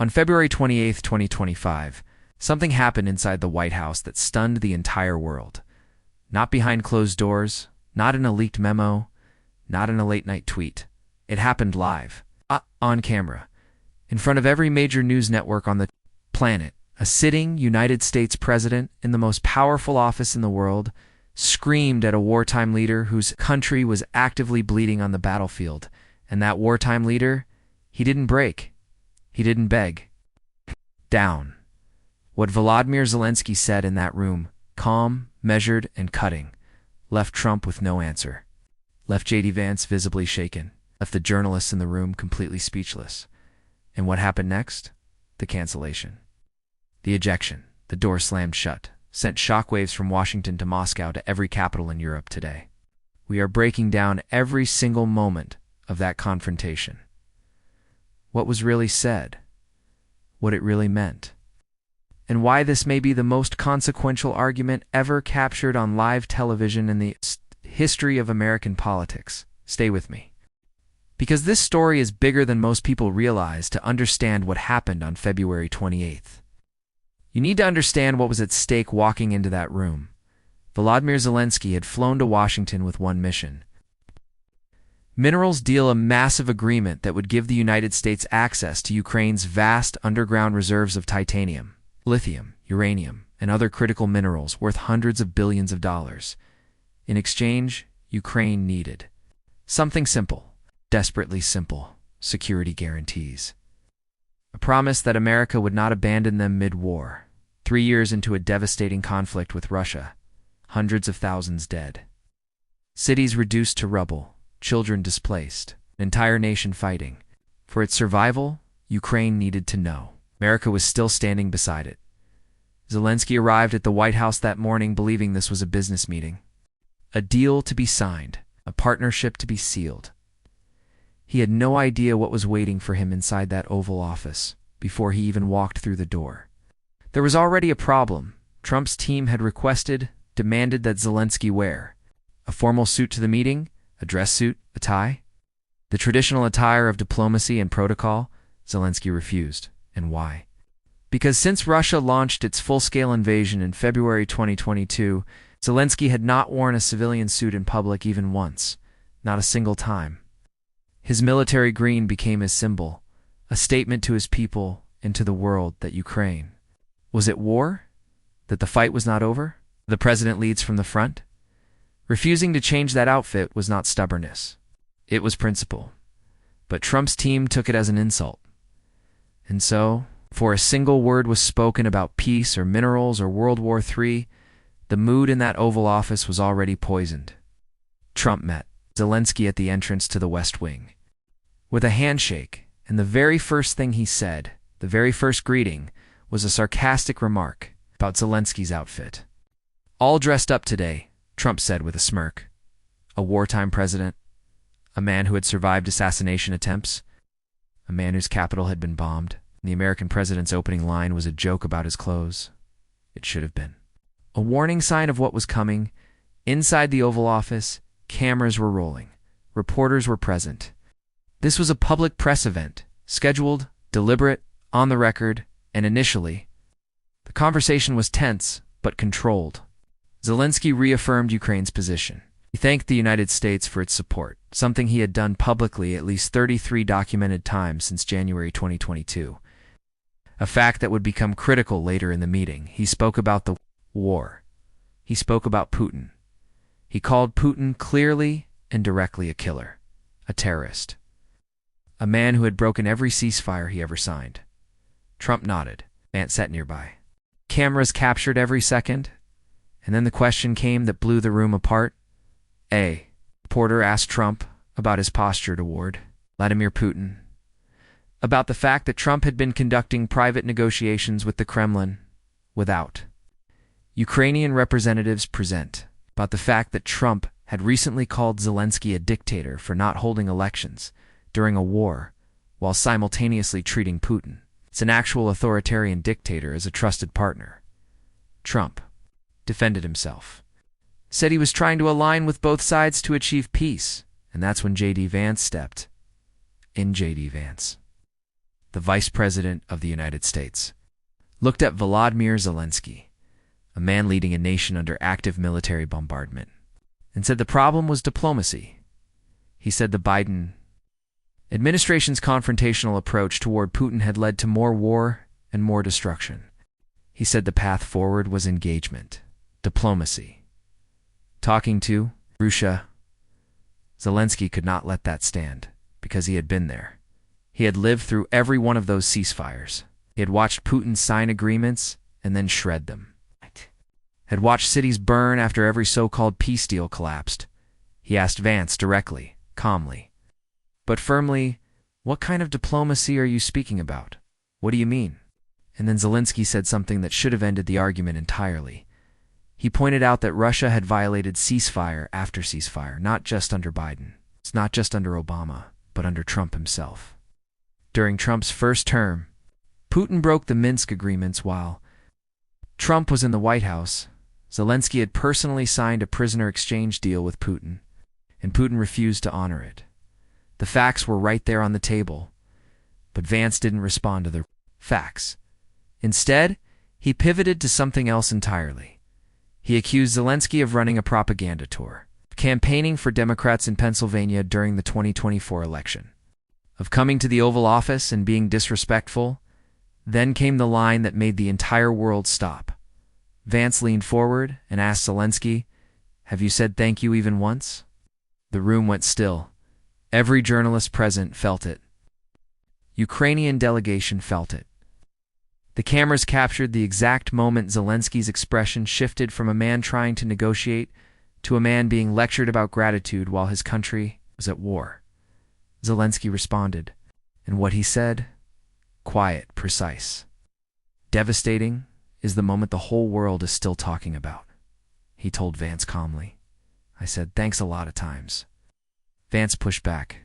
On February 28, 2025, something happened inside the White House that stunned the entire world. Not behind closed doors, not in a leaked memo, not in a late-night tweet. It happened live, on camera, in front of every major news network on the planet. A sitting United States president in the most powerful office in the world screamed at a wartime leader whose country was actively bleeding on the battlefield. And that wartime leader, he didn't break. He didn't beg. Down. What Volodymyr Zelensky said in that room, calm, measured, and cutting, left Trump with no answer. Left J.D. Vance visibly shaken. Left the journalists in the room completely speechless. And what happened next? The cancellation. The ejection. The door slammed shut. Sent shockwaves from Washington to Moscow to every capital in Europe today. We are breaking down every single moment of that confrontation. What was really said, what it really meant, and why this may be the most consequential argument ever captured on live television in the history of American politics. Stay with me. Because this story is bigger than most people realize to understand what happened on February 28th. You need to understand what was at stake walking into that room. Volodymyr Zelensky had flown to Washington with one mission. Minerals deal, a massive agreement that would give the United States access to Ukraine's vast underground reserves of titanium, lithium, uranium, and other critical minerals worth hundreds of billions of dollars. In exchange, Ukraine needed something simple, desperately simple: security guarantees. A promise that America would not abandon them mid-war. 3 years into a devastating conflict with Russia, hundreds of thousands dead. Cities reduced to rubble, children displaced, an entire nation fighting. For its survival, Ukraine needed to know America was still standing beside it. Zelensky arrived at the White House that morning believing this was a business meeting. A deal to be signed, a partnership to be sealed. He had no idea what was waiting for him inside that Oval Office before he even walked through the door. There was already a problem. Trump's team had demanded that Zelensky wear a formal suit to the meeting, a dress suit, a tie. The traditional attire of diplomacy and protocol. Zelensky refused. And why? Because since Russia launched its full-scale invasion in February 2022, Zelensky had not worn a civilian suit in public even once, not a single time. His military green became his symbol, a statement to his people and to the world that Ukraine was at war, that the fight was not over. The president leads from the front. Refusing to change that outfit was not stubbornness. It was principle. But Trump's team took it as an insult. And so, before a single word was spoken about peace or minerals or World War III, the mood in that Oval Office was already poisoned. Trump met Zelensky at the entrance to the West Wing with a handshake, and the very first thing he said, the very first greeting, was a sarcastic remark about Zelensky's outfit. All dressed up today, Trump said with a smirk. A wartime president, a man who had survived assassination attempts, a man whose capital had been bombed. The American president's opening line was a joke about his clothes. It should have been. A warning sign of what was coming. Inside the Oval Office, cameras were rolling. Reporters were present. This was a public press event, scheduled, deliberate, on the record, and initially, the conversation was tense but controlled. Zelensky reaffirmed Ukraine's position. He thanked the United States for its support, something he had done publicly at least 33 documented times since January 2022. A fact that would become critical later in the meeting. He spoke about the war. He spoke about Putin. He called Putin clearly and directly a killer, a terrorist, a man who had broken every ceasefire he ever signed. Trump nodded. Vance sat nearby. Cameras captured every second, and then the question came that blew the room apart. A reporter asked Trump about his posture toward Vladimir Putin, about the fact that Trump had been conducting private negotiations with the Kremlin without Ukrainian representatives present, about the fact that Trump had recently called Zelensky a dictator for not holding elections during a war while simultaneously treating Putin as an actual authoritarian dictator as a trusted partner. Trump defended himself, said he was trying to align with both sides to achieve peace, and that's when J.D. Vance stepped in. J.D. Vance the Vice President of the United States, looked at Volodymyr Zelensky, a man leading a nation under active military bombardment, and said the problem was diplomacy. He said the Biden administration's confrontational approach toward Putin had led to more war and more destruction. He said the path forward was engagement, diplomacy. Talking to Russia, Zelensky could not let that stand because he had been there. He had lived through every one of those ceasefires. He had watched Putin sign agreements and then shred them. Had watched cities burn after every so-called peace deal collapsed. He asked Vance directly, calmly, but firmly, "What kind of diplomacy are you speaking about? What do you mean?" And then Zelensky said something that should have ended the argument entirely. He pointed out that Russia had violated ceasefire after ceasefire, not just under Biden. It's not just under Obama, but under Trump himself. During Trump's first term, Putin broke the Minsk agreements while Trump was in the White House. Zelensky had personally signed a prisoner exchange deal with Putin, and Putin refused to honor it. The facts were right there on the table, but Vance didn't respond to the facts. Instead, he pivoted to something else entirely. He accused Zelensky of running a propaganda tour, campaigning for Democrats in Pennsylvania during the 2024 election, of coming to the Oval Office and being disrespectful. Then came the line that made the entire world stop. Vance leaned forward and asked Zelensky, "Have you said thank you even once?" The room went still. Every journalist present felt it. Ukrainian delegation felt it. The cameras captured the exact moment Zelensky's expression shifted from a man trying to negotiate to a man being lectured about gratitude while his country was at war. Zelensky responded, and what he said, quiet, precise. Devastating is the moment the whole world is still talking about. He told Vance calmly. I said, "Thanks a lot of times." Vance pushed back.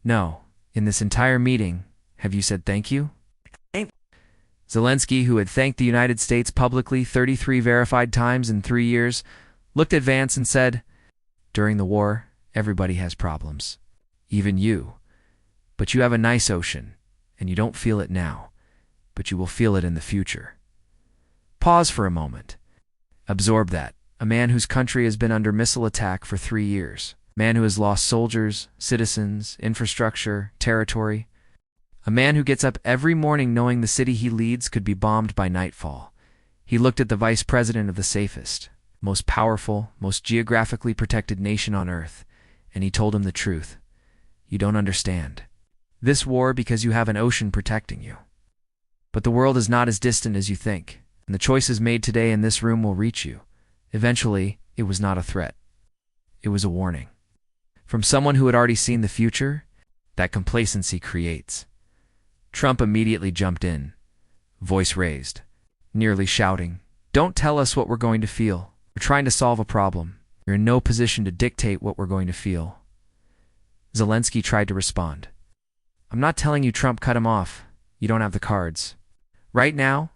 "No, in this entire meeting, have you said thank you?" Zelensky, who had thanked the United States publicly 33 verified times in 3 years, looked at Vance and said, "During the war, everybody has problems. Even you. But you have a nice ocean, and you don't feel it now, but you will feel it in the future." Pause for a moment. Absorb that. A man whose country has been under missile attack for 3 years. A man who has lost soldiers, citizens, infrastructure, territory. A man who gets up every morning knowing the city he leads could be bombed by nightfall. He looked at the vice president of the safest, most powerful, most geographically protected nation on earth, and he told him the truth. You don't understand. This war because you have an ocean protecting you. But the world is not as distant as you think, and the choices made today in this room will reach you. Eventually, it was not a threat. It was a warning. From someone who had already seen the future, that complacency creates. Trump immediately jumped in, voice raised, nearly shouting, "Don't tell us what we're going to feel. We're trying to solve a problem. You're in no position to dictate what we're going to feel." Zelensky tried to respond. "I'm not telling you Trump cut him off. You don't have the cards. Right now,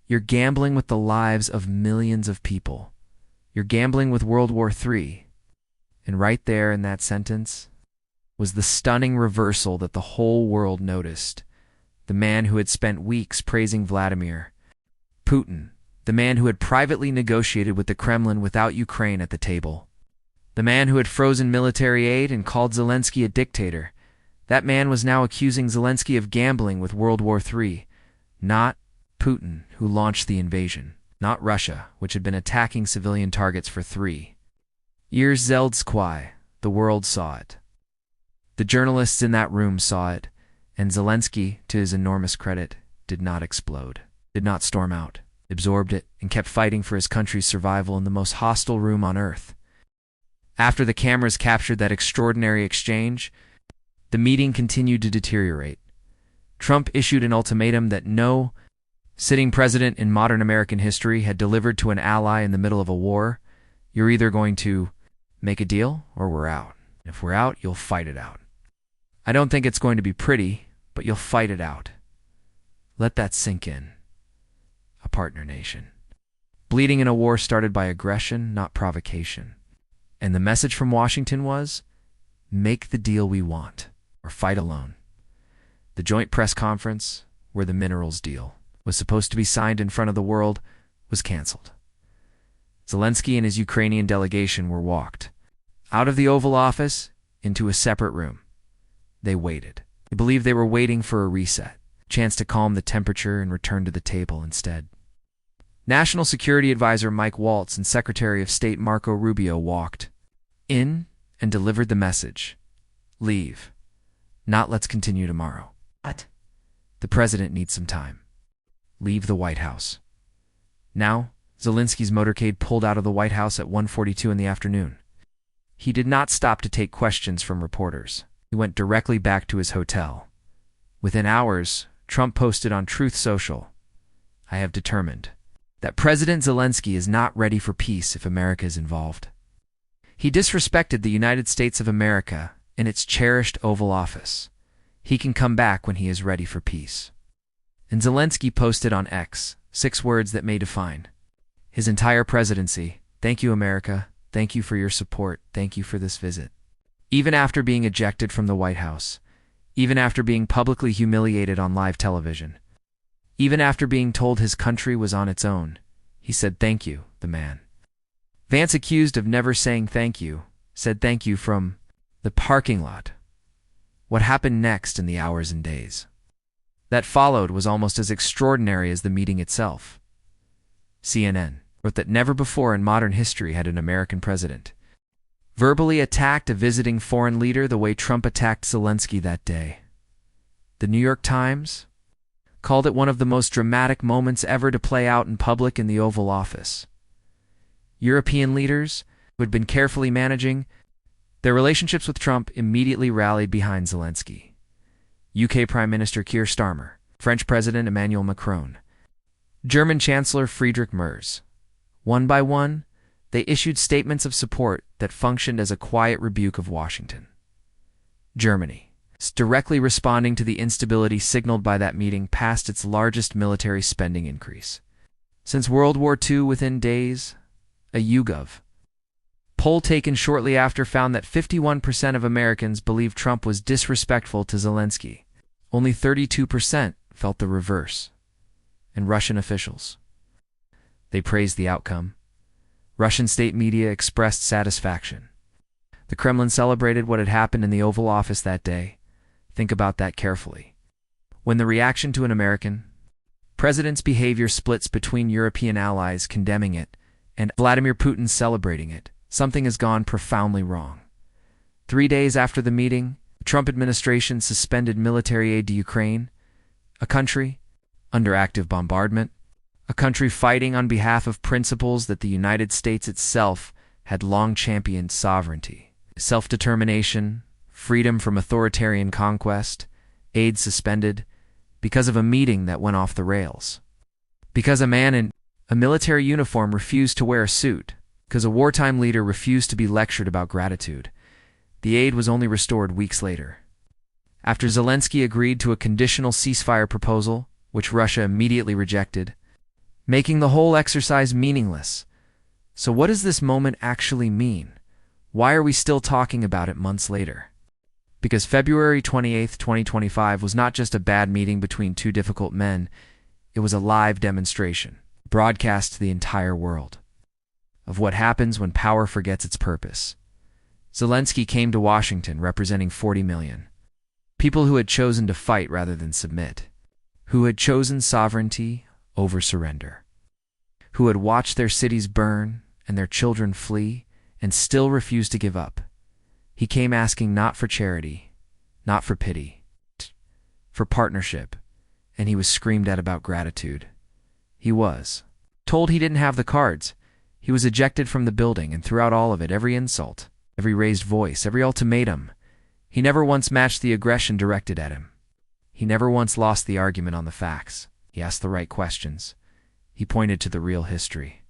you're gambling with the lives of millions of people. You're gambling with World War III. And right there in that sentence was the stunning reversal that the whole world noticed. The man who had spent weeks praising Vladimir Putin, the man who had privately negotiated with the Kremlin without Ukraine at the table, the man who had frozen military aid and called Zelensky a dictator, that man was now accusing Zelensky of gambling with World War III. Not Putin, who launched the invasion. Not Russia, which had been attacking civilian targets for 3 years. Zelensky, the world saw it. The journalists in that room saw it, and Zelensky, to his enormous credit, did not explode, did not storm out, absorbed it, and kept fighting for his country's survival in the most hostile room on earth. After the cameras captured that extraordinary exchange, the meeting continued to deteriorate. Trump issued an ultimatum that no sitting president in modern American history had delivered to an ally in the middle of a war. You're either going to make a deal or we're out. If we're out, you'll fight it out. I don't think it's going to be pretty, but you'll fight it out. Let that sink in. A partner nation. Bleeding in a war started by aggression, not provocation. And the message from Washington was, make the deal we want, or fight alone. The joint press conference, where the minerals deal was supposed to be signed in front of the world, was canceled. Zelensky and his Ukrainian delegation were walked out of the Oval Office into a separate room. They waited. They believed they were waiting for a reset, a chance to calm the temperature and return to the table instead. National Security Advisor Mike Waltz and Secretary of State Marco Rubio walked in and delivered the message. Leave. Not let's continue tomorrow. What? The president needs some time. Leave the White House. Now, Zelensky's motorcade pulled out of the White House at 1:42 in the afternoon. He did not stop to take questions from reporters. He went directly back to his hotel. Within hours, Trump posted on Truth Social, "I have determined that President Zelensky is not ready for peace if America is involved." He disrespected the United States of America and its cherished Oval Office. He can come back when he is ready for peace. And Zelensky posted on X 6 words that may define his entire presidency. "Thank you, America. Thank you for your support. Thank you for this visit." Even after being ejected from the White House, even after being publicly humiliated on live television, even after being told his country was on its own, he said thank you, the man. Vance, accused of never saying thank you, said thank you from the parking lot. What happened next in the hours and days that followed was almost as extraordinary as the meeting itself. CNN wrote that never before in modern history had an American president verbally attacked a visiting foreign leader the way Trump attacked Zelensky that day. The New York Times called it one of the most dramatic moments ever to play out in public in the Oval Office. European leaders, who had been carefully managing their relationships with Trump, immediately rallied behind Zelensky. UK Prime Minister Keir Starmer, French President Emmanuel Macron, German Chancellor Friedrich Merz. One by one, they issued statements of support that functioned as a quiet rebuke of Washington. Germany, directly responding to the instability signaled by that meeting, passed its largest military spending increase since World War II within days. A YouGov poll taken shortly after found that 51% of Americans believed Trump was disrespectful to Zelensky. Only 32% felt the reverse. And Russian officials, they praised the outcome. Russian state media expressed satisfaction. The Kremlin celebrated what had happened in the Oval Office that day. Think about that carefully. When the reaction to an American president's behavior splits between European allies condemning it and Vladimir Putin celebrating it, something has gone profoundly wrong. 3 days after the meeting, the Trump administration suspended military aid to Ukraine, a country under active bombardment, a country fighting on behalf of principles that the United States itself had long championed: sovereignty, self-determination, freedom from authoritarian conquest. Aid suspended because of a meeting that went off the rails. Because a man in a military uniform refused to wear a suit. Because a wartime leader refused to be lectured about gratitude. The aid was only restored weeks later, after Zelensky agreed to a conditional ceasefire proposal, which Russia immediately rejected, making the whole exercise meaningless. So what does this moment actually mean? Why are we still talking about it months later? Because February 28, 2025 was not just a bad meeting between two difficult men, it was a live demonstration, broadcast to the entire world, of what happens when power forgets its purpose. Zelensky came to Washington representing 40 million people who had chosen to fight rather than submit, who had chosen sovereignty over surrender, who had watched their cities burn and their children flee and still refused to give up. He came asking not for charity, not for pity, for partnership, and he was screamed at about gratitude. He was told he didn't have the cards. He was ejected from the building, and throughout all of it, every insult, every raised voice, every ultimatum, he never once matched the aggression directed at him. He never once lost the argument on the facts. He asked the right questions. He pointed to the real history.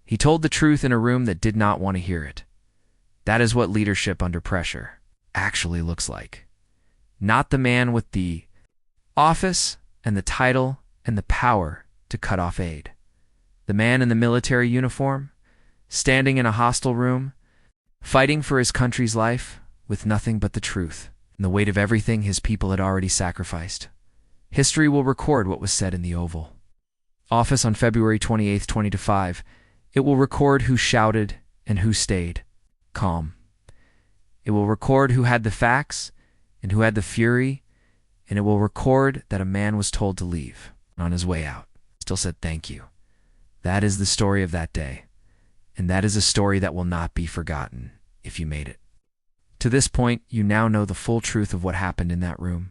He told the truth in a room that did not want to hear it. That is what leadership under pressure actually looks like. Not the man with the office and the title and the power to cut off aid. The man in the military uniform, standing in a hostile room, fighting for his country's life with nothing but the truth. and the weight of everything his people had already sacrificed. History will record what was said in the Oval Office on February 28, 2025. It will record who shouted and who stayed calm. It will record who had the facts and who had the fury, and it will record that a man was told to leave. On his way out, still said thank you. That is the story of that day, and that is a story that will not be forgotten if you made it. To this point, you now know the full truth of what happened in that room.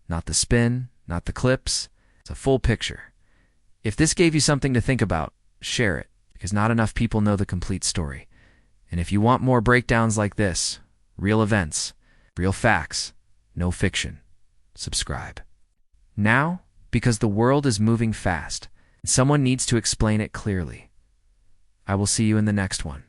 Not the spin, not the clips. It's a full picture. If this gave you something to think about, share it, because not enough people know the complete story. And if you want more breakdowns like this, real events, real facts, no fiction, subscribe. Now, because the world is moving fast, and someone needs to explain it clearly. I will see you in the next one.